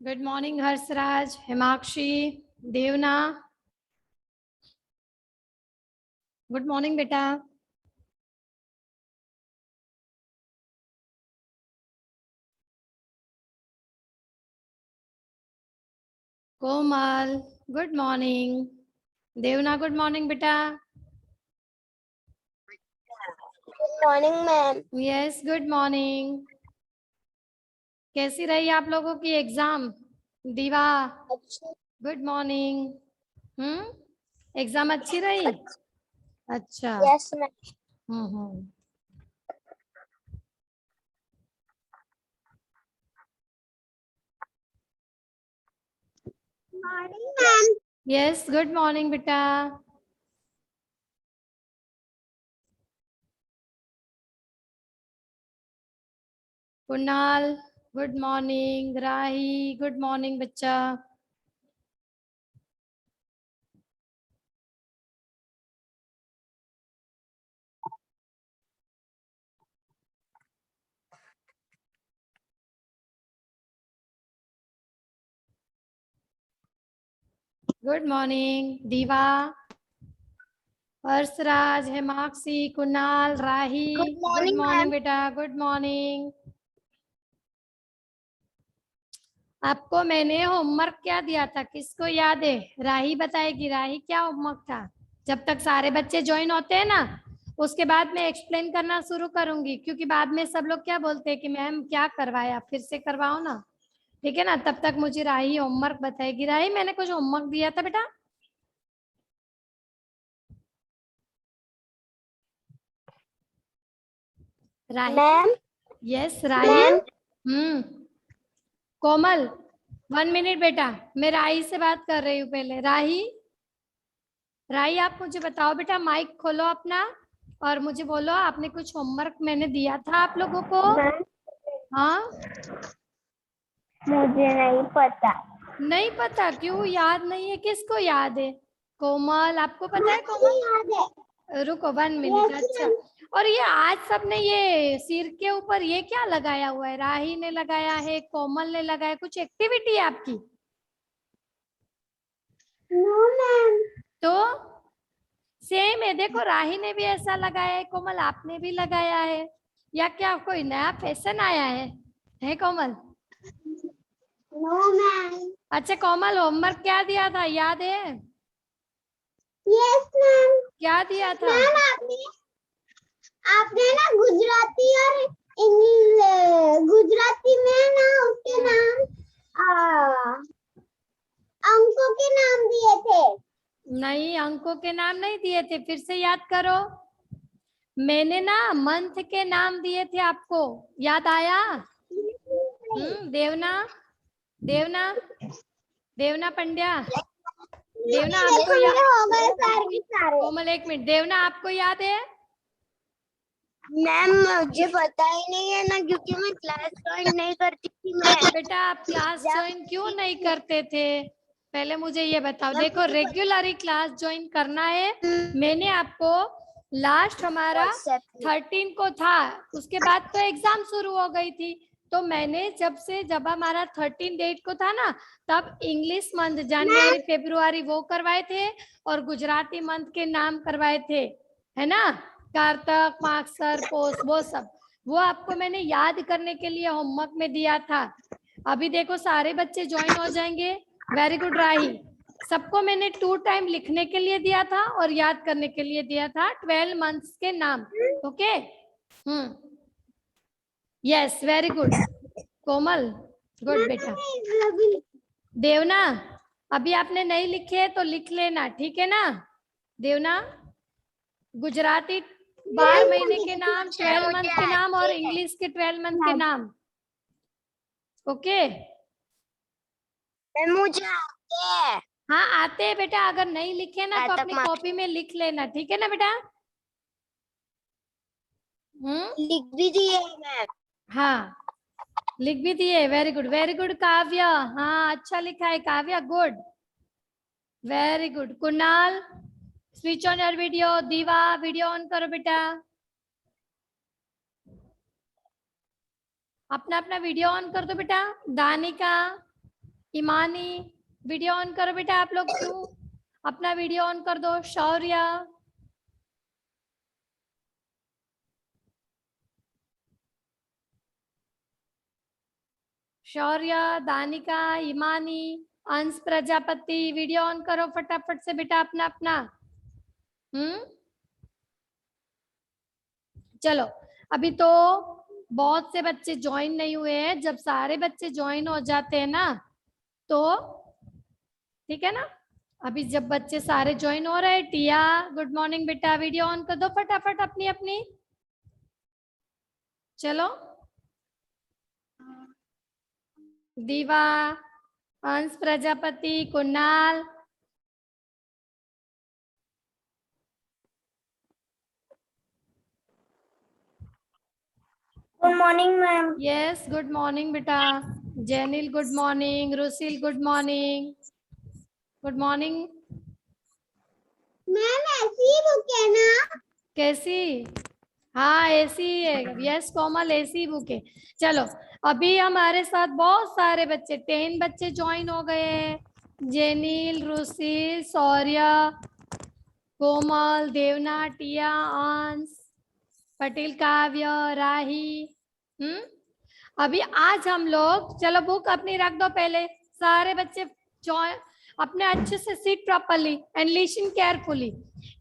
Good morning Harshraj, Himakshi, देवना। Good morning बेटा। कोमल good morning. देवना गुड मॉर्निंग बेटा। Good morning ma'am. Yes good morning. कैसी रही आप लोगों की एग्जाम? दीवा अच्छी। Good morning. एग्जाम अच्छी रही? अच्छा। Yes ma'am. हम्म। Morning ma'am. Yes good morning बेटा। Kunal good morning. Rahi good morning बच्चा। Good morning Diva, Harshraj, Hemakshi, Kunal, Rahi. Good good morning morning ma'am. बेटा, गुड मॉर्निंग। आपको मैंने होमवर्क क्या दिया था, किसको याद है? राही बताएगी। राही क्या होमवर्क था? जब तक सारे बच्चे ज्वाइन होते हैं ना, उसके बाद मैं एक्सप्लेन करना शुरू करूंगी, क्योंकि बाद में सब लोग क्या बोलते हैं कि मैम क्या करवाया, फिर से करवाओ ना। ठीक है ना? तब तक मुझे राही होमवर्क बताएगी। राही मैंने कुछ होमवर्क दिया था बेटा? राही। मैम। यस राही। मैम। कोमल 1 मिनट बेटा, मैं राही से बात कर रही हूँ पहले। राही, राही आप मुझे बताओ बेटा, माइक खोलो अपना और मुझे बोलो, आपने कुछ होमवर्क मैंने दिया था आप लोगों को? मैम हाँ? मुझे नहीं पता। नहीं पता? क्यों याद नहीं है? किसको याद है? कोमल आपको पता है? मुझे कोमल याद है। रुको 1 मिनट। यस अच्छा, मैम। और ये आज सबने ये सिर के ऊपर ये क्या लगाया हुआ है? राही ने लगाया है, कोमल ने लगाया, कुछ एक्टिविटी है आपकी? No ma'am. तो सेम है, देखो राही ने भी ऐसा लगाया है, कोमल आपने भी लगाया है, या क्या कोई नया फैशन आया है कोमल? No ma'am. अच्छा कोमल, होमवर्क क्या दिया था याद है? Yes ma'am. क्या दिया था? मैम आपने आपने ना गुजराती और इंग्लिश, गुजराती में ना उसके नाम अंकों के नाम दिए थे। नहीं, अंकों के नाम नहीं दिए थे, फिर से याद करो। मैंने ना मंथ के नाम दिए थे आपको, याद आया? देवना, देवना, देवना पंड्या, देवना आपको देखो याद? मेरे हो गए सारे के सारे। कोमल 1 मिनट, देवना आपको याद है? मैम मुझे पता ही नहीं है ना, क्योंकि मैं क्लास ज्वाइन नहीं करती थी। मैं बेटा आप क्लास ज्वाइन क्यों नहीं जब करते थे? पहले मुझे ये बताओ। जब देखो रेगुलर ही क्लास ज्वाइन करना है। मैंने आपको लास्ट हमारा व्हाट्सएप 13 को था, उसके बाद तो एग्जाम शुरू हो गई थी। तो मैंने जब हमारा 13 डेट को था ना, तब इंग्लिश मंथ जनवरी फरवरी वो करवाए थे, और गुजराती मंथ के नाम करवाए थे, है ना? कारतक, मार्क्सर, पोष, वो सब, वो आपको मैंने याद करने के लिए होमवर्क में दिया था। अभी देखो सारे बच्चे ज्वाइन हो जाएंगे। वेरी गुड राही। सबको मैंने 2 टाइम लिखने के लिए दिया था और याद करने के लिए दिया था 12 मंथ्स के नाम। ओके। यस वेरी गुड कोमल, गुड बेटा। देवना, अभी आपने नहीं लिखे तो लिख लेना, ठीक है ना? देवना, गुजराती 12 महीने के नाम, 12 मंथ के नाम, और इंग्लिश के 12 मंथ के नाम। ओके। मुझे आते हैं। हाँ आते हैं बेटा, अगर नहीं लिखे ना तो अपनी कॉपी में लिख लेना, ठीक है ना बेटा? लिख भी दिए मैम। हाँ लिख भी दिए। Very good, very good Kavya. हाँ अच्छा लिखा है Kavya, good, very good. Kunal switch on your video. दीवा वीडियो ऑन करो बेटा, अपना अपना वीडियो ऑन कर दो बेटा। दानिका, ईमानी वीडियो ऑन करो बेटा, आप लोग क्यों अपना वीडियो ऑन कर दो। शौर्य, शौर्य, दानिका, ईमानी, अंश प्रजापति, वीडियो ऑन करो फटाफट से बेटा अपना अपना। चलो, अभी तो बहुत से बच्चे ज्वाइन नहीं हुए हैं, जब सारे बच्चे ज्वाइन हो जाते हैं ना तो ठीक है ना। अभी जब बच्चे सारे ज्वाइन हो रहे हैं, टिया गुड मॉर्निंग बेटा, वीडियो ऑन कर दो फटाफट अपनी अपनी। चलो, Diva, Ansh Prajapati, Kunal, good morning ma'am. Yes good morning बेटा। Jenil good morning, Rusil good morning, good morning. Ma'am ऐसी बुक है ना? कैसी? हाँ ऐसी है, यस कोमल ऐसी बुक है। चलो, अभी हमारे साथ बहुत सारे बच्चे 10 बच्चे ज्वाइन हो गए हैं। जेनिल, रुसिल, शौर्य, कोमल, देवना, टिया, अंश, पटेल, काव्य, राही। अभी आज हम लोग, चलो बुक अपनी रख दो पहले, सारे बच्चे अपने अच्छे से seat properly and listen carefully.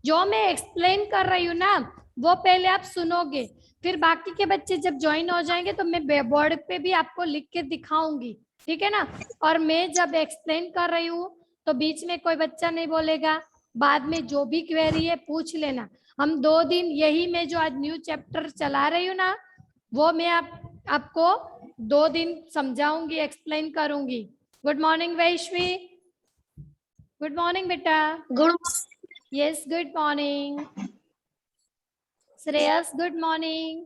जो मैं एक्सप्लेन कर रही हूँ ना वो पहले आप सुनोगे, फिर बाकी के बच्चे जब ज्वाइन हो जाएंगे तो मैं बोर्ड पे भी आपको लिख के दिखाऊंगी, ठीक है ना। और मैं जब एक्सप्लेन कर रही हूँ तो बीच में कोई बच्चा नहीं बोलेगा, बाद में जो भी क्वेरी है पूछ लेना। हम 2 दिन यही, मैं जो आज न्यू चैप्टर चला रही हूँ ना वो मैं आपको 2 दिन समझाऊंगी, एक्सप्लेन करूंगी। Good morning Vaishvi, good morning बेटा। Good. Yes good morning. Shreyas good morning.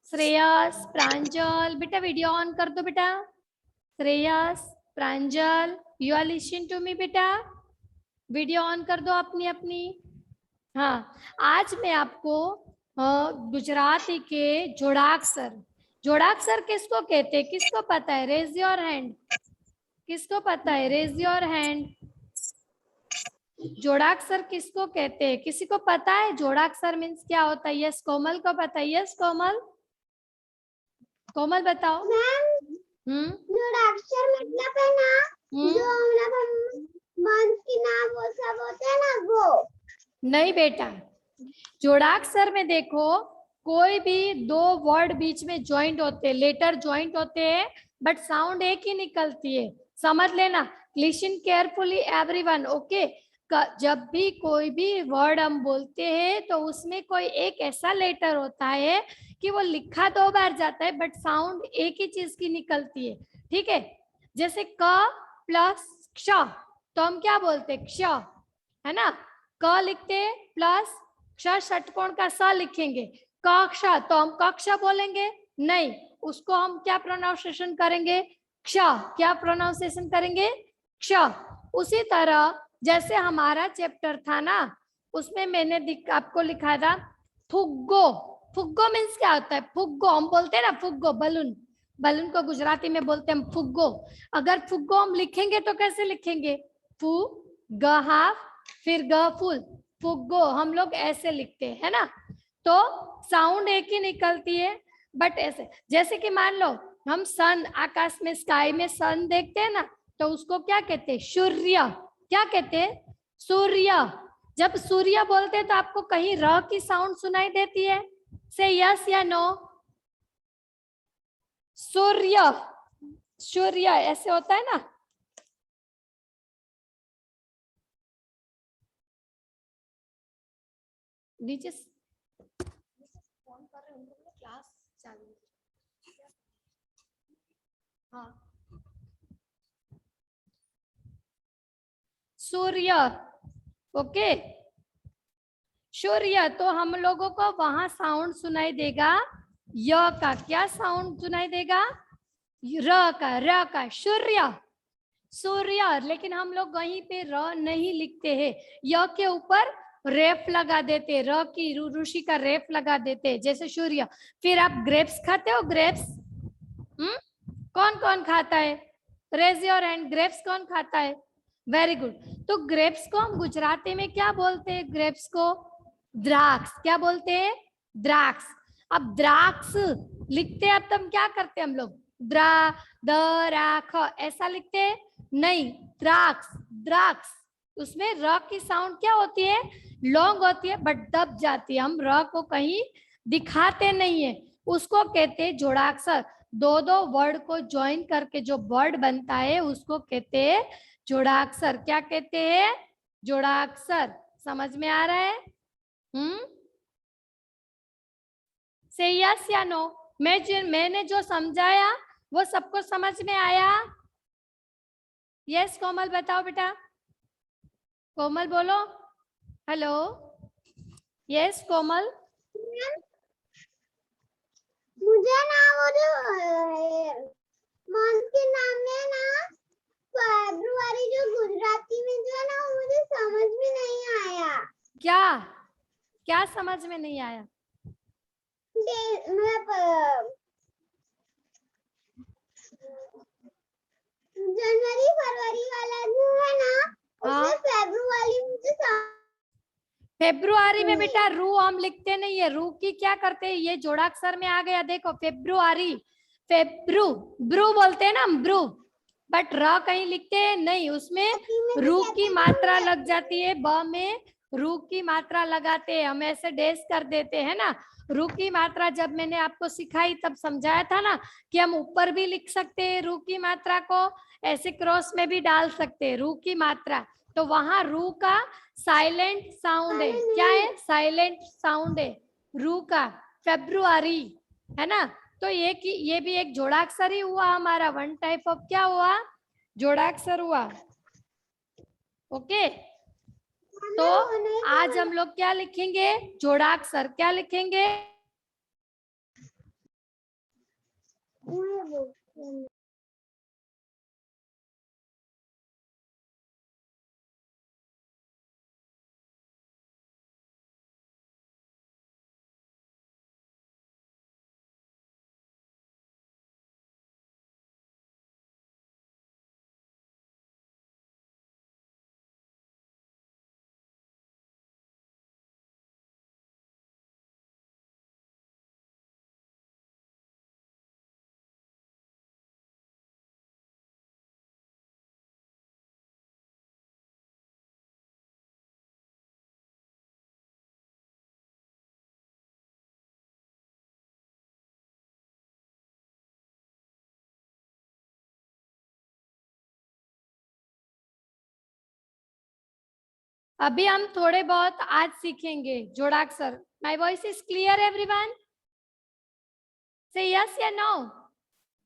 Shreyas, Pranjal बेटा वीडियो ऑन कर दो बेटा। Shreyas, Pranjal, you are listen to me बेटा, वीडियो ऑन कर दो अपनी अपनी। हाँ, आज मैं आपको गुजराती के जोड़ाक्षर, जोड़ाक्षर किसको कहते हैं, किसको पता है? रेज योर हैंड, किसको पता है? Raise your hand. जोड़ाक्षर किसको कहते हैं? किसी को पता है जोड़ाक्षर मीन्स क्या होता है? यस कोमल को पता है। यस कोमल, कोमल बताओ। जोड़ाक्षर मतलब है ना जो मतलब मंथ की नाम वो सब होते हैं ना वो? नहीं बेटा, जोड़ाक्षर में देखो कोई भी 2 वर्ड बीच में ज्वाइंट होते हैं, लेटर ज्वाइंट होते हैं बट साउंड एक ही निकलती है, समझ लेना। Listen carefully everyone, okay. जब भी कोई भी वर्ड हम बोलते हैं तो उसमें कोई एक ऐसा लेटर होता है कि वो लिखा 2 बार जाता है बट साउंड एक ही चीज की निकलती है, ठीक है। जैसे क प्लस क्ष, तो हम क्या बोलते हैं? क्ष, है ना। क लिखते हैं प्लस क्ष षटकोण का स लिखेंगे, कक्षा, तो हम कक्षा बोलेंगे नहीं, उसको हम क्या प्रोनाउंसिएशन करेंगे? क्ष। क्या प्रोनाउंसिएशन करेंगे? क्ष। उसी तरह जैसे हमारा चैप्टर था ना उसमें मैंने आपको लिखा था फुग्गो। फुग्गो मीन्स क्या होता है? फुग्गो हम बोलते हैं ना, फुग्गो बलून, बलून को गुजराती में बोलते हैं फुग्गो। अगर फुग्गो हम लिखेंगे तो कैसे लिखेंगे? फू ग हाफ फिर ग फुल, फुग्गो हम लोग ऐसे लिखते हैं, है ना। तो साउंड एक ही निकलती है बट ऐसे, जैसे कि मान लो हम सन, आकाश में स्काई में सन देखते हैं ना तो उसको क्या कहते हैं? सूर्य। क्या कहते हैं? सूर्य। जब सूर्य बोलते हैं तो आपको कहीं र की साउंड सुनाई देती है? से यस या नो? सूर्य, सूर्य ऐसे होता है ना। नीचे फोन कर रहे हैं, क्लास चालू। हाँ, सूर्य, ओके। सूर्य, तो हम लोगों को वहां साउंड सुनाई देगा य का। क्या साउंड सुनाई देगा? र का, र का, सूर्य, सूर्य। लेकिन हम लोग वहीं पे र नहीं लिखते हैं, य के ऊपर रेफ लगा देते, र की ऋषि का रेफ लगा देते जैसे सूर्य। फिर आप ग्रेप्स खाते हो? ग्रेप्स कौन कौन खाता है? Raise your hand. ग्रेप्स कौन खाता है? Very good. तो ग्रेप्स को हम गुजराती में क्या बोलते हैं? ग्रेप्स को द्राक्ष। क्या बोलते हैं? द्राक्ष। अब द्राक्ष लिखते हैं, अब तब क्या करते हैं हम लोग? द्रा द रा ख ऐसा लिखते हैं? नहीं, द्राक्ष। द्राक्ष उसमें र की साउंड क्या होती है? लॉन्ग होती है, बट दब जाती है। हम र को कहीं दिखाते नहीं है, उसको कहते हैं जोड़ाक्षर। दो दो वर्ड को ज्वाइन करके जो वर्ड बनता है उसको कहते हैं जोड़ाक्षर। क्या कहते हैं? जोड़ाक्षर। समझ में आ रहा है? से यस या नो? मैंने जो समझाया वो सबको समझ में आया? यस कोमल बताओ बेटा। कोमल बोलो। हेलो। यस कोमल। मुझे ना वो जो मंथ के नाम में ना फरवरी जो गुजराती में जो है ना वो मुझे समझ में नहीं आया। क्या क्या समझ में नहीं आया? जनवरी फरवरी वाला जो है ना उसमें फेब्रुआरी मुझे फेब्रुआरी में बेटा रू हम लिखते नहीं है। रू की क्या करते हैं? ये जोड़ाक्षर में आ गया, देखो फेब्रुआरी। फेब्रू ब्रू बोलते हैं ना हम, ब्रू, बट र कहीं लिखते हैं नहीं, उसमें रू की मात्रा लग जाती है। ब में रू की मात्रा लगाते हैं हम, ऐसे डैश कर देते हैं ना। रू की मात्रा जब मैंने आपको सिखाई तब समझाया था ना कि हम ऊपर भी लिख सकते हैं रू की मात्रा को, ऐसे क्रॉस में भी डाल सकते हैं रू की मात्रा। तो वहां रू का साइलेंट साउंड है। क्या है? साइलेंट साउंड है रू का। फेब्रुआरी है ना। तो ये भी एक जोड़ाक्षर ही हुआ हमारा, वन टाइप ऑफ क्या हुआ? जोड़ाक्षर हुआ। ओके, तो आज हम लोग क्या लिखेंगे? जोड़ाक्षर। क्या लिखेंगे? अभी हम थोड़े बहुत आज सीखेंगे जोड़ाक्षर। My voice is clear everyone? से यस या no?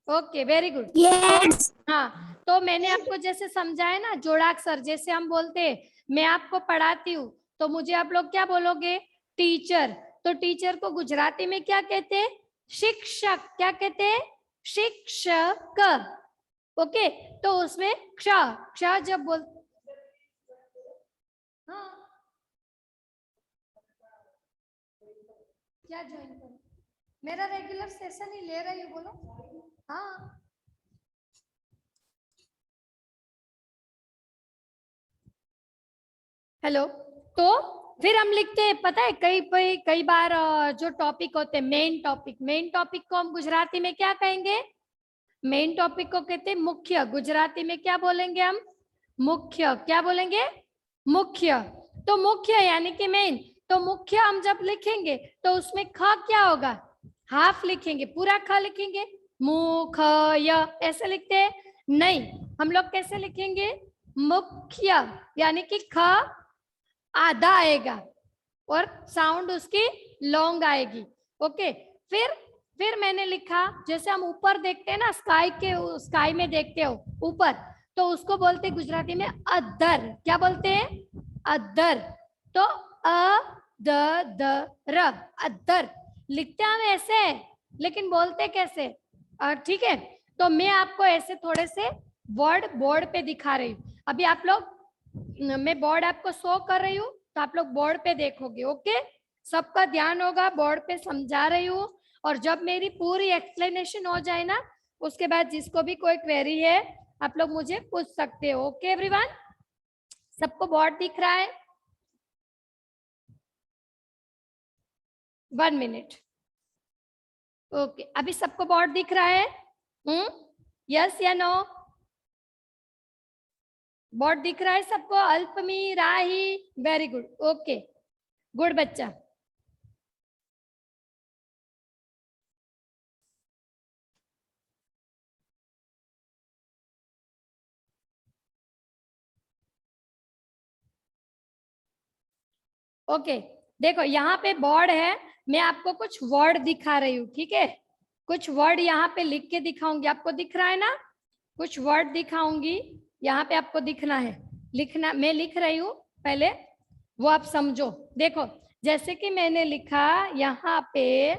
Okay, very good. Yes. हाँ, तो मैंने आपको जैसे समझाया ना जोड़ाक्षर, जैसे हम बोलते हैं मैं आपको पढ़ाती हूँ तो मुझे आप लोग क्या बोलोगे? टीचर। तो टीचर को गुजराती में क्या कहते हैं? शिक्षक। क्या कहते हैं? शिक्षक। ओके, तो उसमें क्ष क्ष जब बोल, हाँ क्या ज्वाइन करो? मेरा रेगुलर सेशन ही ले रही हूँ, बोलो। हाँ हेलो। तो फिर हम लिखते हैं, पता है कई बार जो टॉपिक होते हैं मेन टॉपिक को हम गुजराती में क्या कहेंगे? मेन टॉपिक को कहते हैं मुख्य। गुजराती में क्या बोलेंगे हम? मुख्य। क्या बोलेंगे? मुख्य। तो मुख्य यानी कि मेन। तो मुख्य हम जब लिखेंगे तो उसमें ख क्या होगा? हाफ लिखेंगे, पूरा ख लिखेंगे? मुख य ऐसे लिखते हैं? नहीं, हम लोग कैसे लिखेंगे? मुख्य यानी कि ख आधा आएगा और साउंड उसकी लॉन्ग आएगी। ओके, फिर मैंने लिखा, जैसे हम ऊपर देखते हैं ना, स्काई में देखते हो ऊपर, तो उसको बोलते हैं गुजराती में अदर। क्या बोलते हैं? अदर। तो अ द र अदर लिखते हैं हम ऐसे, लेकिन बोलते कैसे? ठीक है, तो मैं आपको ऐसे थोड़े से वर्ड बोर्ड पे दिखा रही हूँ। अभी आप लोग, मैं बोर्ड आपको शो कर रही हूँ तो आप लोग बोर्ड पे देखोगे। ओके, सबका ध्यान होगा, बोर्ड पे समझा रही हूँ। और जब मेरी पूरी एक्सप्लेनेशन हो जाए ना, उसके बाद जिसको भी कोई क्वेरी है आप लोग मुझे पूछ सकते हो। ओके एवरीवन, सबको बोर्ड दिख रहा है? 1 मिनट। ओके, अभी सबको बोर्ड दिख रहा है? यस या नो? बोर्ड दिख रहा है सबको? अल्पमी, राही, वेरी गुड, ओके, गुड बच्चा। ओके, देखो यहाँ पे बोर्ड है, मैं आपको कुछ वर्ड दिखा रही हूँ, ठीक है? कुछ वर्ड यहाँ पे लिख के दिखाऊंगी, आपको दिख रहा है ना? कुछ वर्ड दिखाऊंगी, यहाँ पे आपको दिखना है, लिखना, मैं लिख रही हूँ पहले, वो आप समझो। देखो, जैसे कि मैंने लिखा यहाँ पे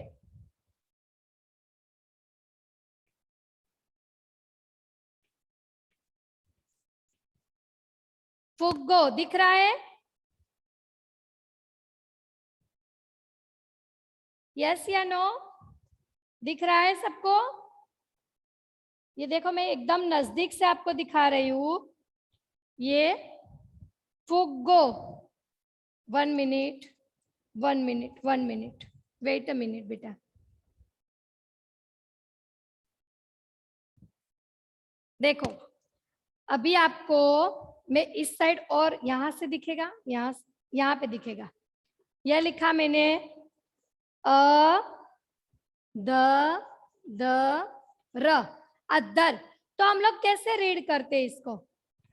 फुग्गो, दिख रहा है? यस या नो? दिख रहा है सबको? ये देखो, मैं एकदम नजदीक से आपको दिखा रही हूँ, ये फुग्गो। 1 minute, 1 minute, 1 minute, wait a minute बेटा। देखो, अभी आपको मैं इस साइड, और यहां से दिखेगा, यहाँ पे दिखेगा, यह लिखा मैंने अ द र, अदर। तो हम लोग कैसे रीड करते हैं इसको?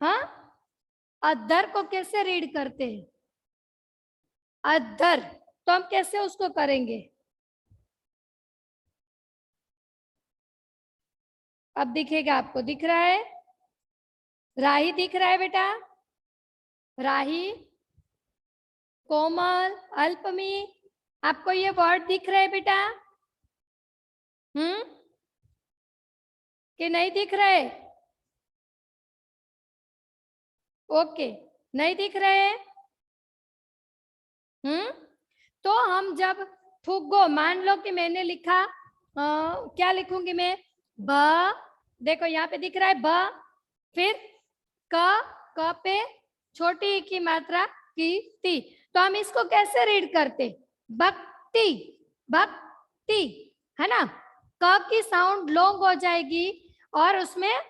हाँ, अदर को कैसे रीड करते हैं? अदर, तो हम कैसे उसको करेंगे? अब दिखेगा आपको, दिख रहा है? राही दिख रहा है बेटा? राही, कोमल, अल्पमी, आपको ये वर्ड दिख रहे हैं बेटा? कि नहीं दिख रहे? ओके, नहीं दिख रहे? तो हम जब फुग्गो, मान लो कि मैंने लिखा, क्या लिखूंगी मैं? ब, देखो यहाँ पे दिख रहा है ब, फिर क पे छोटी ई की मात्रा की ती, तो हम इसको कैसे रीड करते? भक्ति, भक्ति, है ना? क की साउंड लॉन्ग हो जाएगी और उसमें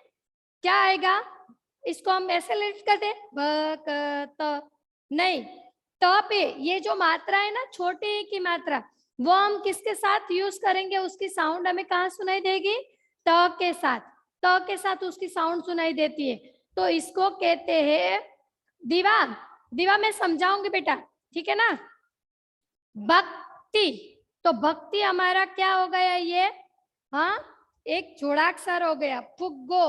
क्या आएगा? इसको हम ऐसे रीड करते, ब क त, नहीं, त पे ये जो मात्रा है ना, छोटी ई की मात्रा, वो हम किसके साथ यूज करेंगे? उसकी साउंड हमें कहाँ सुनाई देगी? त के साथ, त के साथ उसकी साउंड सुनाई देती है, तो इसको कहते हैं दीवा। दीवा मैं समझाऊंगी बेटा, ठीक है ना? भक्ति, तो भक्ति हमारा क्या हो गया ये? हाँ, एक जोड़ाक्षर हो गया। फुग्गो,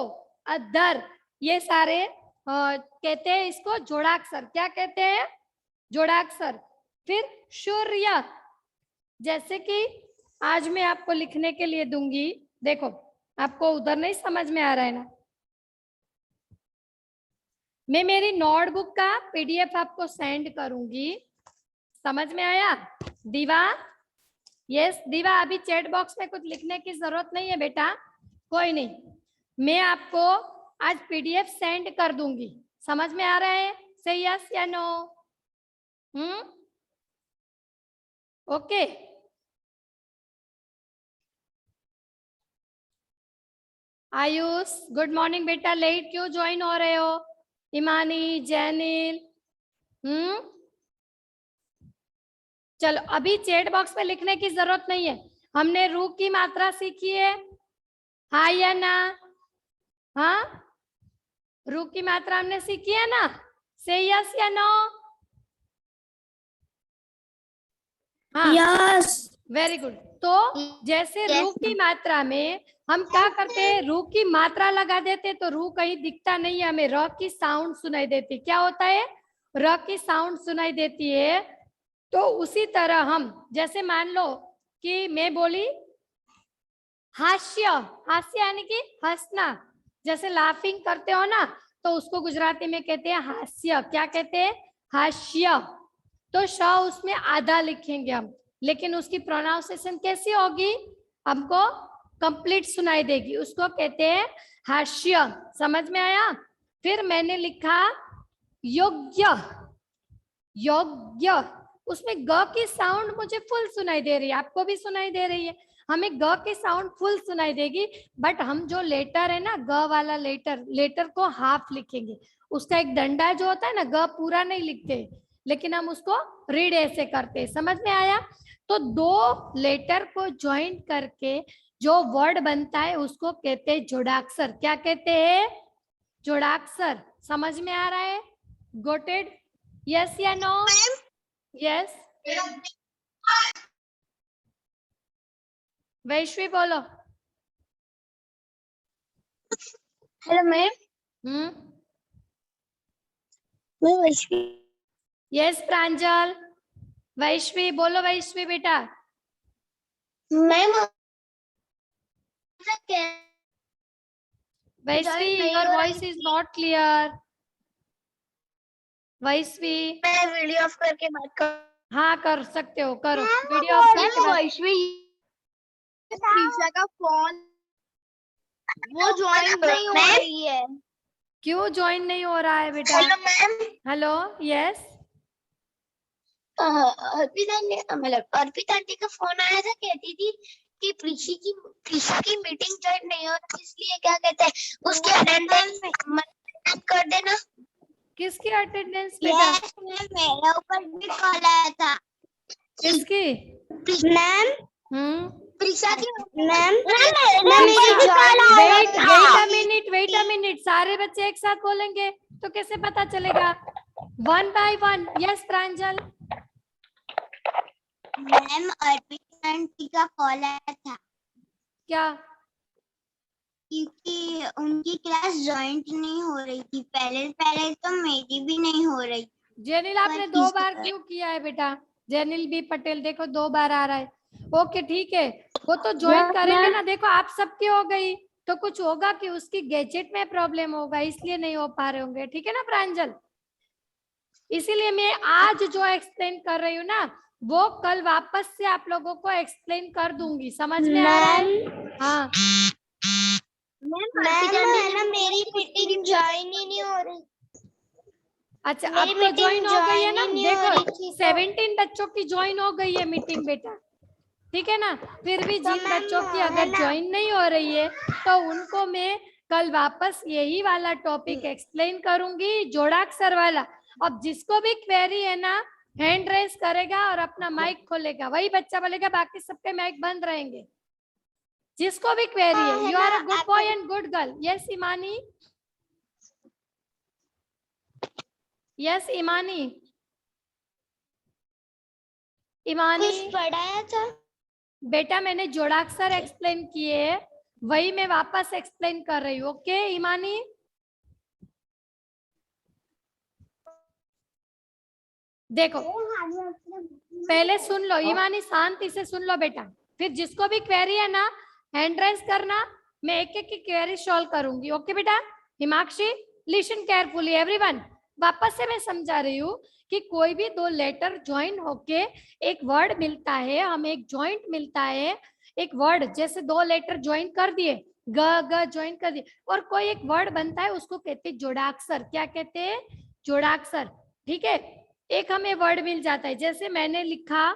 अधर, ये सारे कहते हैं इसको जोड़ाक्षर। क्या कहते हैं? जोड़ाक्षर। फिर सूर्य, जैसे कि आज मैं आपको लिखने के लिए दूंगी, देखो आपको उधर नहीं समझ में आ रहा है ना, मैं मेरी नोटबुक का पीडीएफ आपको सेंड करूंगी, समझ में आया? दीवा, यस दीवा, अभी चैट बॉक्स में कुछ लिखने की जरूरत नहीं है बेटा, कोई नहीं, मैं आपको आज पीडीएफ सेंड कर दूंगी, समझ में आ रहा है? से यस या no? Okay, Ayush good morning बेटा, लेट क्यों ज्वाइन हो रहे हो? इमानी, जैनिल, चलो अभी चैट बॉक्स में लिखने की जरूरत नहीं है, हमने रू की मात्रा सीखी है, हाँ या ना? हाँ, रू की मात्रा हमने सीखी है ना? से यस या नो? हाँ, यस, वेरी गुड। तो जैसे रू की मात्रा में हम क्या करते हैं? रू की मात्रा लगा देते, तो रू कहीं दिखता नहीं है, हमें र की साउंड सुनाई देती। क्या होता है? र की साउंड सुनाई देती है। तो उसी तरह हम, जैसे मान लो कि मैं बोली हास्य, हास्य यानी कि हंसना, जैसे लाफिंग करते हो ना, तो उसको गुजराती में कहते हैं हास्य। क्या कहते हैं? हास्य। तो श उसमें आधा लिखेंगे हम, लेकिन उसकी प्रोनाउंसिएशन कैसी होगी? हमको कंप्लीट सुनाई देगी, उसको कहते हैं हास्य। समझ में आया? फिर मैंने लिखा योग्य, योग्य, उसमें ग की साउंड मुझे फुल सुनाई दे रही है, आपको भी सुनाई दे रही है। हमें ग की साउंड फुल सुनाई देगी, बट हम जो लेटर है ना, ग वाला लेटर, लेटर को हाफ लिखेंगे। उसका एक डंडा जो होता है ना, ग पूरा नहीं लिखते, लेकिन हम उसको रीड ऐसे करते। समझ में आया? तो दो लेटर को ज्वाइन करके जो वर्ड बनता है उसको कहते हैं जोड़ाक्षर। क्या कहते हैं? जोड़ाक्षर। समझ में आ रहा है? Got it? यस या नो? यस। वैश्वी बोलो। Hello ma'am. मैं वैश्वी। यस प्रांजल। वैश्वी बोलो। वैश्वी बेटा। Ma'am Vaishvi your voice is not clear. Vaishvi मैं वीडियो ऑफ करके बात कर। हाँ कर सकते हो, करो वीडियो ऑफ करके बात। वैश्वी प्रीशा का फोन वो ज्वाइन नहीं हो रही है। क्यों ज्वाइन नहीं हो रहा है बेटा? Hello ma'am. Hello. Yes. Arpita ने मतलब अर्पिता आंटी का फोन आया था, कहती थी कि प्रीशा की मीटिंग ज्वाइन नहीं हो रही, इसलिए क्या कहते हैं उसकी अटेंडेंस कर देना। किसकी अटेंडेंस बेटा? मेरे ऊपर भी कॉल आया था। किसकी? मैम प्रीशा की। Ma'am wait wait a minute, सारे बच्चे एक साथ बोलेंगे तो कैसे पता चलेगा? One by one. Yes Pranjal. Ma'am Arpita aunty का कॉल आया था क्या? क्योंकि उनकी क्लास ज्वाइंट नहीं हो रही थी, पहले तो मेरी भी नहीं हो रही। जेनिल आपने 2 बार क्यों किया है बेटा? जेनिल बी पटेल देखो 2 बार आ रहा है। ओके ठीक है, वो तो ज्वाइन करेंगे ना। देखो आप सबकी हो गई तो कुछ होगा कि उसकी गैजेट में प्रॉब्लम होगा, इसलिए नहीं हो पा रहे होंगे। ठीक है ना प्रांजल? इसीलिए मैं आज जो एक्सप्लेन कर रही हूँ ना, वो कल वापस से आप लोगों को एक्सप्लेन कर दूंगी। समझ में आ रहा है? हाँ मैम मेरी मीटिंग ज्वाइन ही नहीं हो रही। अच्छा अब तो ज्वाइन हो गई है ना। देखो 17 बच्चों की ज्वाइन हो गई है मीटिंग बेटा, ठीक है ना। फिर भी जिन बच्चों की अगर ज्वाइन नहीं हो रही है तो उनको मैं कल वापस यही वाला टॉपिक एक्सप्लेन करूंगी, जोड़ाक्षर वाला। अब जिसको भी क्वेरी है ना, हैंड रेस करेगा और अपना माइक खोलेगा, वही बच्चा बोलेगा, बाकी सबके माइक बंद रहेंगे। जिसको भी क्वेरी है। You are a good boy and good girl. Yes Imani. Yes Imani. Imani पढ़ाया था बेटा, मैंने जोड़ाक्षर एक्सप्लेन किए, वही मैं वापस एक्सप्लेन कर रही हूँ। ओके इमानी? देखो पहले सुन लो इमानी, शांति से सुन लो बेटा। फिर जिसको भी क्वेरी है ना, हैंड रेस करना, मैं एक एक की क्वेरी सॉल्व करूंगी। ओके बेटा? Himakshi listen carefully everyone. वापस से मैं समझा रही हूँ कि कोई भी 2 लेटर ज्वाइन होके एक वर्ड मिलता है, हमें एक जॉइंट मिलता है। एक वर्ड जैसे 2 लेटर ज्वाइन कर दिए, ग ग ज्वाइन कर दिए, और कोई एक वर्ड बनता है, उसको कहते हैं जोड़ाक्षर। क्या कहते हैं? जोड़ाक्षर। ठीक है। एक हमें वर्ड मिल जाता है, जैसे मैंने लिखा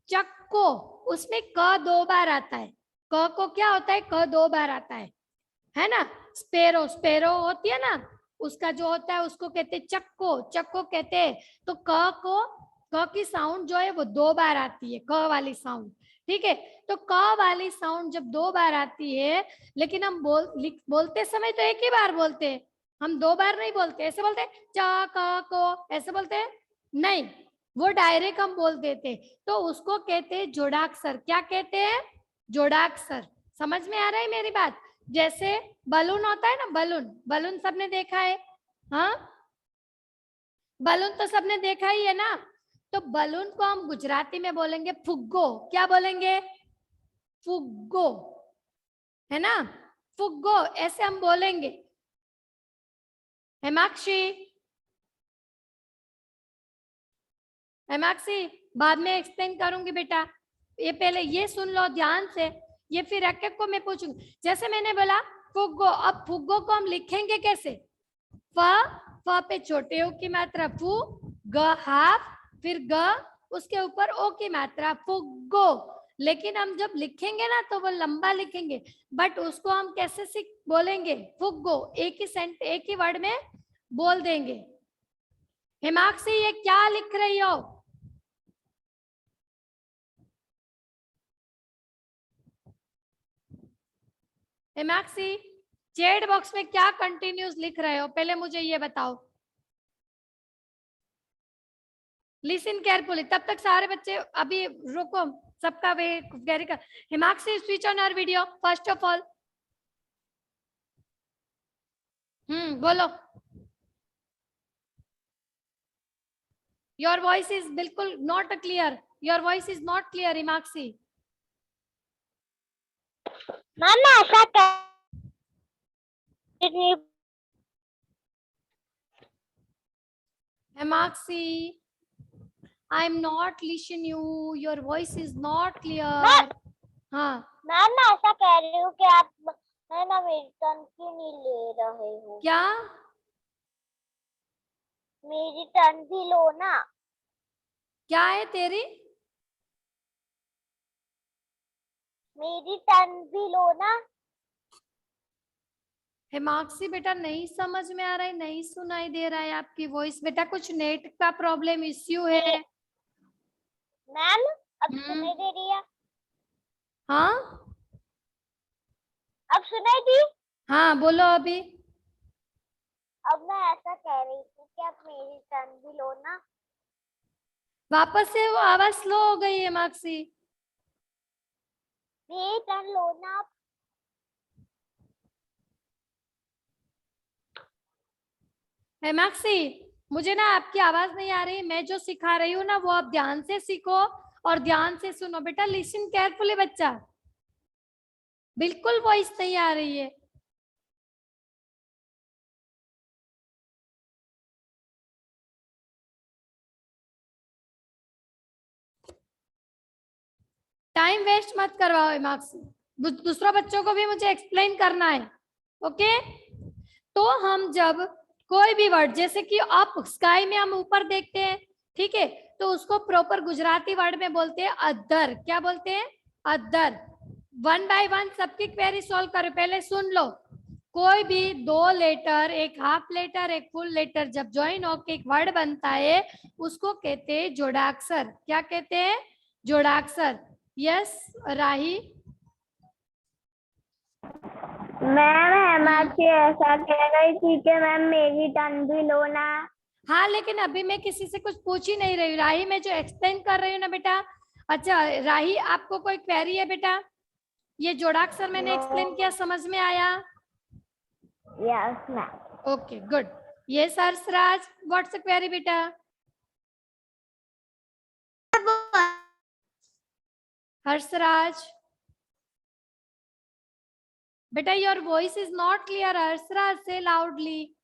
चक्को, उसमें क 2 बार आता है। क को क्या होता है? क 2 बार आता है ना। स्पेरो, स्पेरो होती है ना, उसका जो होता है उसको कहते हैं चक्को, चक्को कहते हैं। तो क की साउंड जो है वो 2 बार आती है, क वाली साउंड। ठीक है। तो क वाली साउंड जब 2 बार आती है, लेकिन हम बोलते समय तो एक ही बार बोलते हैं, हम 2 बार नहीं बोलते। ऐसे बोलते च क को, ऐसे बोलते हैं नहीं, वो डायरेक्ट हम बोल देते, तो उसको कहते हैं जोड़ाक्षर। क्या कहते हैं? जोड़ाक्षर। समझ में आ रहा है मेरी बात? जैसे बलून होता है ना, बलून, बलून सबने देखा है? हाँ बलून तो सबने देखा ही है ना। तो बलून को हम गुजराती में बोलेंगे फुग्गो। क्या बोलेंगे? फुग्गो, है ना। फुग्गो ऐसे हम बोलेंगे। हेमाक्षी, हेमाक्षी बाद में एक्सप्लेन करूंगी बेटा, ये पहले ये सुन लो ध्यान से। ये फिर एक एक को मैं पूछूंगी। जैसे मैंने बोला फुग्गो, अब फुग्गो को हम लिखेंगे कैसे? फ पे छोटे ओ की मात्रा फू, ग हाफ, फिर ग, उसके ऊपर ओ की मात्रा फुग्गो। लेकिन हम जब लिखेंगे ना तो वो लंबा लिखेंगे, बट उसको हम कैसे बोलेंगे? फुग्गो, एक ही वर्ड में बोल देंगे। हिमाक्षी ये क्या लिख रही हो? हिमाक्षी चैट बॉक्स में क्या कंटिन्यूस लिख रहे हो, पहले मुझे ये बताओ। लिसन केयरफुली, तब तक सारे बच्चे अभी रुको, सबका वे वेरी कर। Himakshi switch on your video first of all. बोलो। योर वॉइस इज बिल्कुल not clear, your voice is not clear Himakshi. Ma'am ऐसा Himakshi I am not listen you, your voice is not clear. हाँ मैम मैं ऐसा कह रही हूँ कि आप है ना मेरी टर्न क्यों नहीं ले रहे हो? क्या? मेरी टर्न भी लो ना। क्या है तेरी? मेरी टर्न भी लो ना। हिमाक्षी बेटा नहीं समझ में आ रहा है, नहीं सुनाई दे रहा है आपकी वॉइस। बेटा कुछ नेट का प्रॉब्लम इश्यू है। मैम अब सुनाई दे रही है? हाँ अब सुनाई दी? हाँ बोलो अभी। अब मैं ऐसा कह रही थी कि आप मेरी टर्न भी लो ना। वापस से वो आवाज स्लो हो गई है हिमाक्षी। मेरी टर्न लो ना आप। हिमाक्षी मुझे ना आपकी आवाज नहीं आ रही, मैं जो सिखा रही हूँ ना वो आप ध्यान से सीखो और ध्यान से सुनो। बेटा लिसन केयरफुली बच्चा, बिल्कुल वॉइस नहीं आ रही है। टाइम वेस्ट मत करवाओ हिमाक्षी, दूसरों बच्चों को भी मुझे एक्सप्लेन करना है। ओके, तो हम जब कोई भी वर्ड, जैसे कि अप स्काई में हम ऊपर देखते हैं, ठीक है, तो उसको प्रॉपर गुजराती वर्ड में बोलते हैं अदर। क्या बोलते हैं? अदर। वन बाय वन सबकी क्वेरी सॉल्व करो। पहले सुन लो, कोई भी दो लेटर, एक हाफ लेटर एक फुल लेटर जब ज्वाइन होकर एक वर्ड बनता है उसको कहते हैं जोड़ाक्षर। क्या कहते हैं? जोड़ाक्षर। यस राही। मैम हिमाक्षी ऐसा कह रही थी कि मैम मेरी टर्न भी लो ना। हाँ लेकिन अभी मैं किसी से कुछ पूछ ही नहीं रही हूँ राही, मैं जो एक्सप्लेन कर रही हूँ ना बेटा। अच्छा राही आपको कोई क्वेरी है बेटा? ये जोड़ाक्षर मैंने एक्सप्लेन किया, समझ में आया? Yes ma'am. Okay good. Yes Harshraj, what's the query बेटा? हर्षराज बेटा your voice is not clear. Harshraj से लाउडली।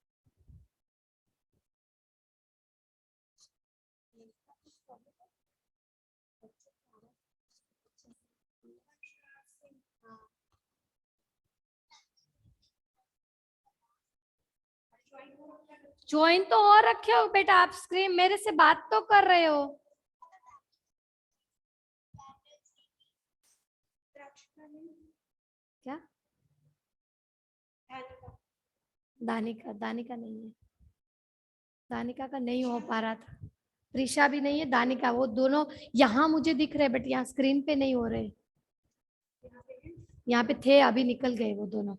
ज्वाइन तो और रखे हो बेटा आप, स्क्रीन मेरे से बात तो कर रहे हो। क्या? दानिका, दानिका नहीं है, दानिका का नहीं हो पा रहा था। प्रीशा भी नहीं है, दानिका, वो दोनों यहाँ मुझे दिख रहे बट यहाँ स्क्रीन पे नहीं हो रहे। यहाँ पे थे अभी निकल गए वो दोनों।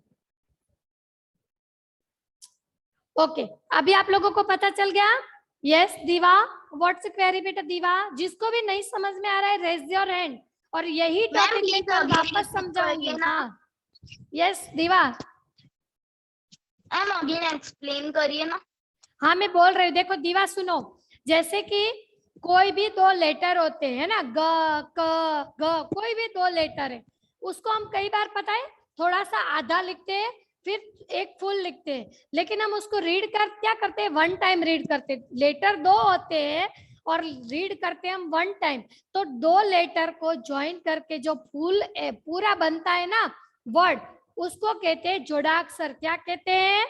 ओके अभी आप लोगों को पता चल गया? यस दीवा, व्हाट्स क्वेरी बेटा? दीवा जिसको भी नहीं समझ में आ रहा है रेज योर हैंड, और यही टॉपिक मैं कल वापस समझाऊंगी। हाँ यस दीवा। मैम अगेन एक्सप्लेन करिए ना। हाँ मैं बोल रही हूँ, देखो दीवा सुनो, जैसे कि कोई भी दो लेटर होते हैं ना, ग क ग, कोई भी दो लेटर है उसको हम कई बार पता है थोड़ा सा आधा लिखते हैं फिर एक फुल लिखते हैं, लेकिन हम उसको रीड कर क्या करते हैं? वन टाइम रीड करते हैं। लेटर दो होते हैं और रीड करते हैं हम वन टाइम, तो दो लेटर को ज्वाइन करके जो पूरा बनता है ना वर्ड, उसको कहते हैं जोड़ाक्षर। क्या कहते हैं?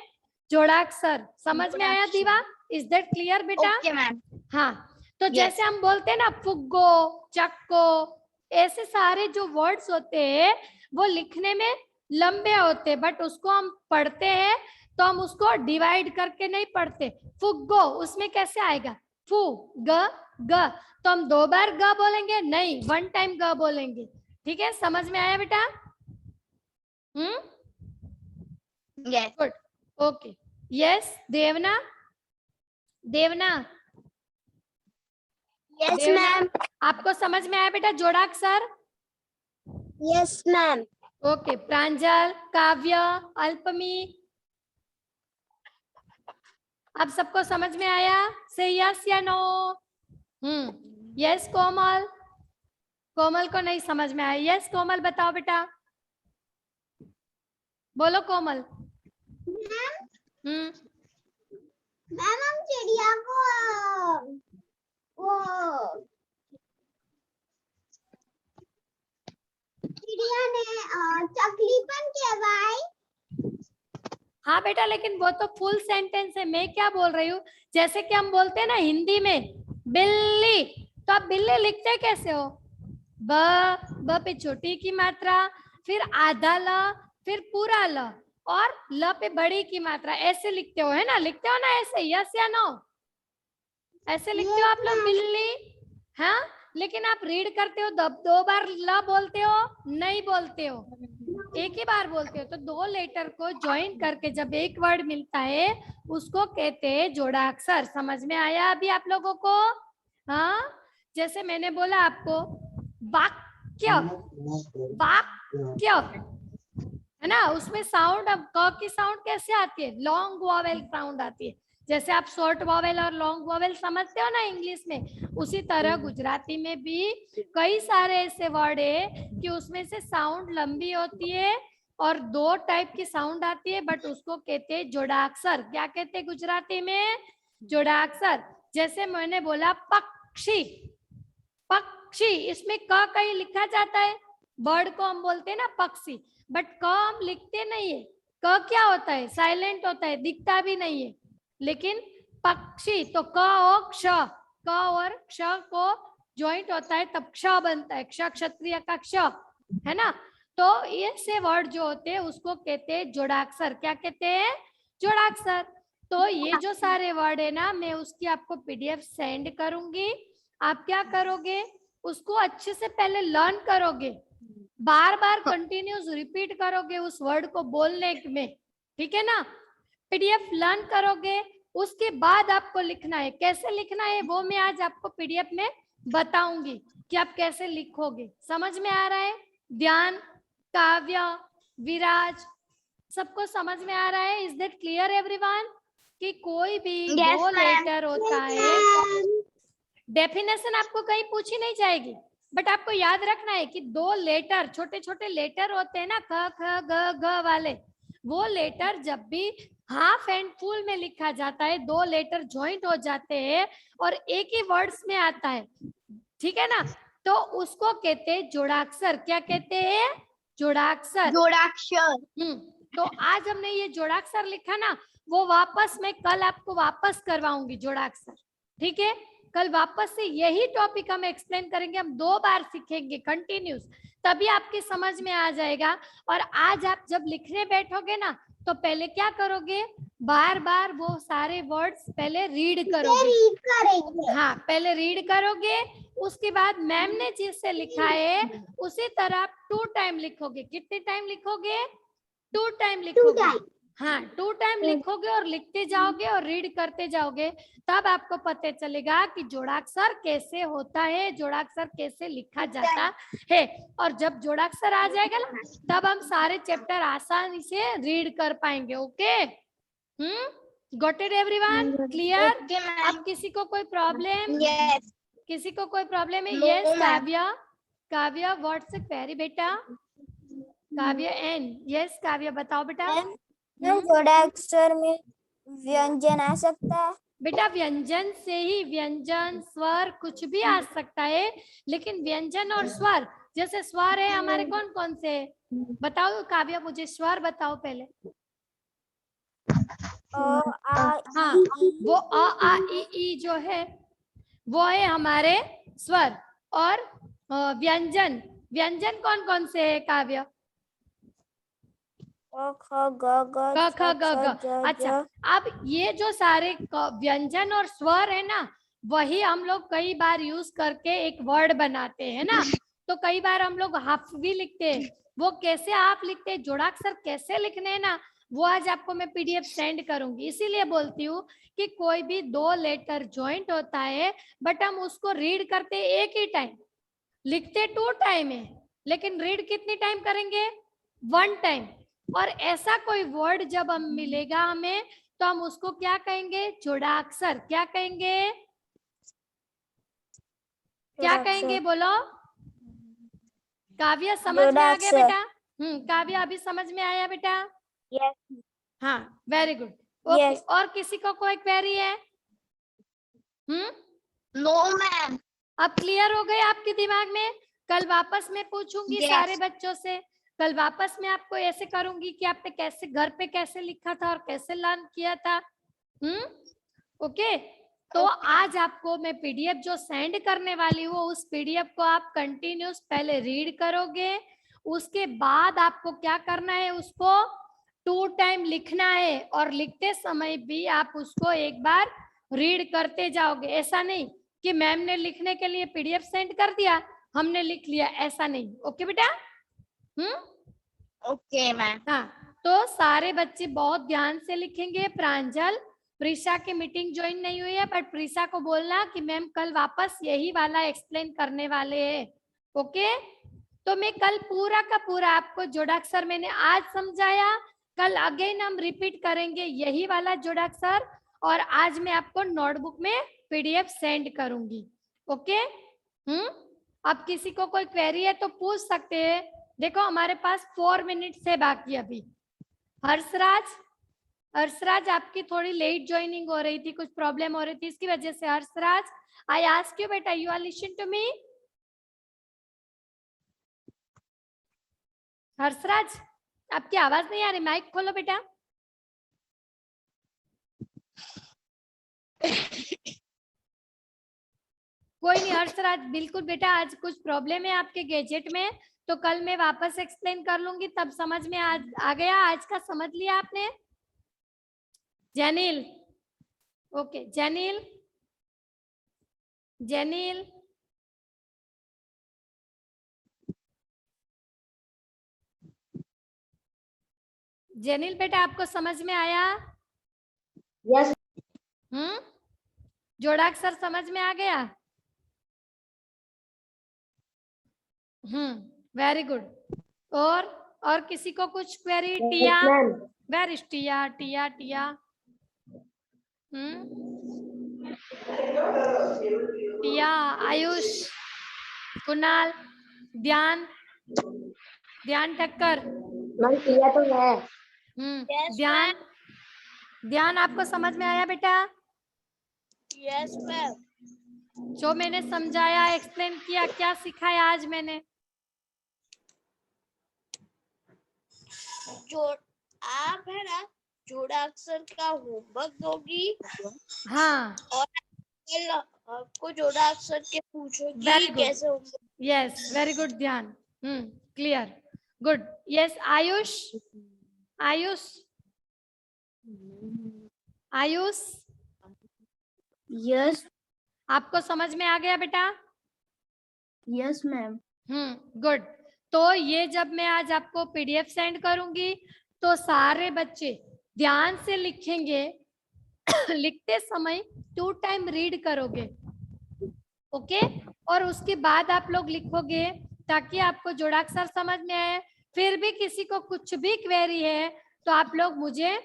जोड़ाक्षर। समझ में आया दीवा? इज दैट क्लियर बेटा? Okay ma'am. हाँ, तो जैसे हम बोलते हैं ना फुग्गो, चक्को, ऐसे सारे जो वर्ड्स होते हैं वो लिखने में लंबे होते हैं, बट उसको हम पढ़ते हैं तो हम उसको डिवाइड करके नहीं पढ़ते। फुग्गो, उसमें कैसे आएगा? फू ग ग, तो हम दो बार ग बोलेंगे नहीं, वन टाइम ग बोलेंगे। ठीक है, समझ में आया बेटा? Yes good, okay. यस देवना, देवना, यस देवना, मैम। आपको समझ में आया बेटा जोड़ाक्षर? Yes ma'am. Okay. Pranjal, Kavya, Alpami, आप सबको समझ में आया? से यस या नो? यस कोमल, कोमल को नहीं समझ में आया। यस कोमल बताओ बेटा, बोलो कोमल। मैम हम चिड़िया को वो चिड़िया ने चकली पण कहवाई। हाँ बेटा, लेकिन वो तो फुल सेंटेंस है। मैं क्या बोल रही हूँ, जैसे कि हम बोलते हैं ना हिंदी में बिल्ली, तो आप बिल्ली लिखते कैसे हो? ब पे छोटी की मात्रा, फिर आधा ल, फिर पूरा ल, और ल पे बड़ी की मात्रा, ऐसे लिखते हो, है ना? लिखते हो ना ऐसे? यस या नो? ऐसे लिखते हो आप लोग बिल्ली? हाँ, लेकिन आप रीड करते हो दो बार ल बोलते हो? नहीं बोलते हो, एक ही बार बोलते हो। तो दो लेटर को ज्वाइन करके जब एक वर्ड मिलता है उसको कहते हैं जोड़ाक्षर। समझ में आया अभी आप लोगों को? हाँ, जैसे मैंने बोला आपको वाक्य, वाक्य है ना, उसमें साउंड, अब क की साउंड कैसे आती है? लॉन्ग वॉवेल साउंड आती है। जैसे आप शॉर्ट वॉवेल और लॉन्ग वॉवेल समझते हो ना इंग्लिश में, उसी तरह गुजराती में भी कई सारे ऐसे वर्ड है कि उसमें से साउंड लंबी होती है और दो टाइप की साउंड आती है, बट उसको कहते हैं जोड़ाक्षर। क्या कहते हैं गुजराती में? जोड़ाक्षर। जैसे मैंने बोला पक्षी, पक्षी, इसमें क कहीं लिखा जाता है, बर्ड को हम बोलते हैं ना पक्षी, बट क हम लिखते नहीं है। क क्या होता है? साइलेंट होता है, दिखता भी नहीं है। लेकिन पक्षी तो क और क्ष, क और क्ष को ज्वाइंट होता है तब क्ष बनता है, क्ष क्षत्रिय का क्ष, है ना? तो ये से वर्ड जो होते हैं उसको कहते हैं जोड़ाक्षर। क्या कहते हैं? जोड़ाक्षर। तो ये जो सारे वर्ड है ना, मैं उसकी आपको पीडीएफ सेंड करूंगी। आप क्या करोगे, उसको अच्छे से पहले लर्न करोगे, बार बार कंटिन्यूस रिपीट करोगे उस वर्ड को बोलने में, ठीक है ना? पीडीएफ लर्न करोगे, उसके बाद आपको लिखना है। कैसे लिखना है वो मैं आज आपको पीडीएफ में बताऊंगी कि आप कैसे लिखोगे। समझ में आ रहा है? ध्यान, काव्य, विराज, सबको समझ में आ रहा है? Is that clear everyone? कि कोई भी दो लेटर होता है, डेफिनेशन आपको कहीं पूछी नहीं जाएगी, बट आपको याद रखना है कि दो लेटर, छोटे छोटे लेटर होते हैं ना, ख ख ग घ वाले, वो लेटर जब भी हाफ एंड फुल में लिखा जाता है, दो लेटर ज्वाइंट हो जाते हैं और एक ही वर्ड्स में आता है, ठीक है ना? तो उसको कहते हैं जोड़ाक्षर। क्या कहते हैं? जोड़ाक्षर। जोड़ाक्षर। तो आज हमने ये जोड़ाक्षर लिखा ना, वो वापस मैं कल आपको वापस करवाऊंगी जोड़ाक्षर, ठीक है? कल वापस से यही टॉपिक हम एक्सप्लेन करेंगे, हम 2 बार सीखेंगे कंटिन्यूस, तभी आपकी समझ में आ जाएगा। और आज आप जब लिखने बैठोगे ना, तो पहले क्या करोगे, बार बार वो सारे वर्ड्स पहले रीड करोगे। हाँ, पहले रीड करोगे, उसके बाद मैम ने जिससे लिखा है उसी तरह आप 2 टाइम लिखोगे। कितने टाइम लिखोगे? 2 टाइम लिखोगे। हाँ, 2 टाइम लिखोगे और लिखते जाओगे और रीड करते जाओगे, तब आपको पता चलेगा कि जोड़ाक्षर कैसे होता है, जोड़ाक्षर कैसे लिखा जाता है। और जब जोड़ाक्षर आ जाएगा ना, तब हम सारे चैप्टर आसानी से रीड कर पाएंगे। Okay? Got it everyone? Clear? अब किसी को कोई प्रॉब्लम? यस। किसी को कोई प्रॉब्लम है? Yes Kavya, Kavya what's a query बेटा? काव्य एन, यस काव्य बताओ बेटा। जोड़ाक्षर में व्यंजन आ सकता है? बेटा व्यंजन से ही व्यंजन स्वर कुछ भी आ सकता है, लेकिन व्यंजन और स्वर, जैसे स्वर है हमारे कौन कौन से, बताओ काव्या, मुझे स्वर बताओ पहले। हाँ, वो अ आ ई जो है वो है हमारे स्वर। और व्यंजन, व्यंजन कौन कौन से है काव्य? क ख ग ग क ख ग ग। ज अच्छा, अब ये जो सारे व्यंजन और स्वर है ना, वही हम लोग कई बार यूज करके एक वर्ड बनाते हैं ना। तो कई बार हम लोग हाफ भी लिखते हैं। वो कैसे आप लिखते हैं, जोड़ाक्षर कैसे लिखने हैं ना, वो आज आपको मैं पीडीएफ सेंड करूंगी। इसीलिए बोलती हूँ कि कोई भी दो लेटर ज्वाइंट होता है, बट हम उसको रीड करते एक ही टाइम, लिखते 2 टाइम है, लेकिन रीड कितनी टाइम करेंगे, 1 टाइम। और ऐसा कोई वर्ड जब हम मिलेगा हमें, तो हम उसको क्या कहेंगे, जोड़ाक्षर। क्या कहेंगे, क्या कहेंगे, बोलो। काव्या समझ में आ गया बेटा? काव्या अभी समझ में आया बेटा? यस। हाँ, वेरी गुड। ओके, और किसी को कोई क्वेरी है? No ma'am. अब क्लियर हो गए आपके दिमाग में? कल वापस मैं पूछूंगी सारे बच्चों से, कल वापस मैं आपको ऐसे करूंगी कि आपने कैसे घर पे कैसे लिखा था और कैसे लर्न किया था। ओके, तो आज आपको मैं पीडीएफ जो सेंड करने वाली हूँ, उस पीडीएफ को आप कंटिन्यूस पहले रीड करोगे, उसके बाद आपको क्या करना है, उसको 2 टाइम लिखना है, और लिखते समय भी आप उसको एक बार रीड करते जाओगे। ऐसा नहीं कि मैम ने लिखने के लिए पीडीएफ सेंड कर दिया, हमने लिख लिया, ऐसा नहीं। ओके बेटा? Okay ma'am. हाँ, तो सारे बच्चे बहुत ध्यान से लिखेंगे। प्रांजल, प्रीशा की मीटिंग ज्वाइन नहीं हुई है, बट प्रीशा को बोलना कि मैम कल वापस यही वाला एक्सप्लेन करने वाले हैं। ओके, तो मैं कल पूरा का पूरा आपको जोड़ाक्षर मैंने आज समझाया, कल अगेन हम रिपीट करेंगे यही वाला जोड़ाक्षर, और आज मैं आपको नोटबुक में पीडीएफ सेंड करूंगी। ओके, अब किसी को कोई क्वेरी है तो पूछ सकते हैं। देखो हमारे पास 4 मिनट से बाकी अभी। हर्षराज, हर्षराज आपकी थोड़ी लेट ज्वाइनिंग हो रही थी, कुछ प्रॉब्लम हो रही थी, इसकी वजह से। हर्षराज, आई आस्क यू बेटा, you are listen to me? Harshraj, आपकी आवाज नहीं आ रही, माइक खोलो बेटा। कोई नहीं हर्षराज, बिल्कुल बेटा, आज कुछ प्रॉब्लम है आपके गैजेट में, तो कल मैं वापस एक्सप्लेन कर लूंगी, तब समझ में आ गया। आज का समझ लिया आपने? जेनिल, ओके, जेनिल, जेनिल, जेनिल बेटा, आपको समझ में आया? यस। जोड़ाक्षर समझ में आ गया? Very good. और किसी को कुछ query? Tia, where is Tia? Tia, Tia, Tia, Ayush, Kunal, Dhyan, Dhyan Thakkar. Ma'am टिया तो है। ध्यान, ध्यान आपको समझ में आया बेटा? Yes ma'am. जो मैंने समझाया, एक्सप्लेन किया, क्या सिखाया आज मैंने? जो आप है ना जोड़ाक्षर का होमवर्क दोगी। हाँ, और आपको जोड़ाक्षर के पूछोगी कैसे होंगे। यस, वेरी गुड ध्यान। Clear, good. Yes, Ayush, Ayush, Ayush, yes. आपको समझ में आ गया बेटा? Yes ma'am. गुड। तो ये जब मैं आज आपको पीडीएफ सेंड करूंगी, तो सारे बच्चे ध्यान से लिखेंगे। लिखते समय 2 टाइम रीड करोगे, ओके? और उसके बाद आप लोग लिखोगे, ताकि आपको जोड़ाक्षर समझ में आए। फिर भी किसी को कुछ भी क्वेरी है तो आप लोग मुझे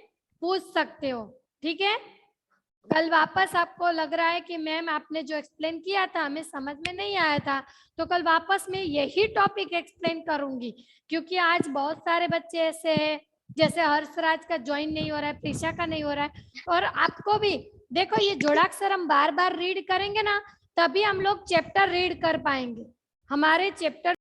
पूछ सकते हो, ठीक है? कल वापस आपको लग रहा है कि मैम आपने जो एक्सप्लेन किया था हमें समझ में नहीं आया था, तो कल वापस मैं यही टॉपिक एक्सप्लेन करूंगी, क्योंकि आज बहुत सारे बच्चे ऐसे हैं जैसे हर्षराज का ज्वाइन नहीं हो रहा है, प्रिशा का नहीं हो रहा है। और आपको भी देखो, ये जोड़ाक्षर हम बार बार रीड करेंगे ना, तभी हम लोग चैप्टर रीड कर पाएंगे। हमारे चैप्टर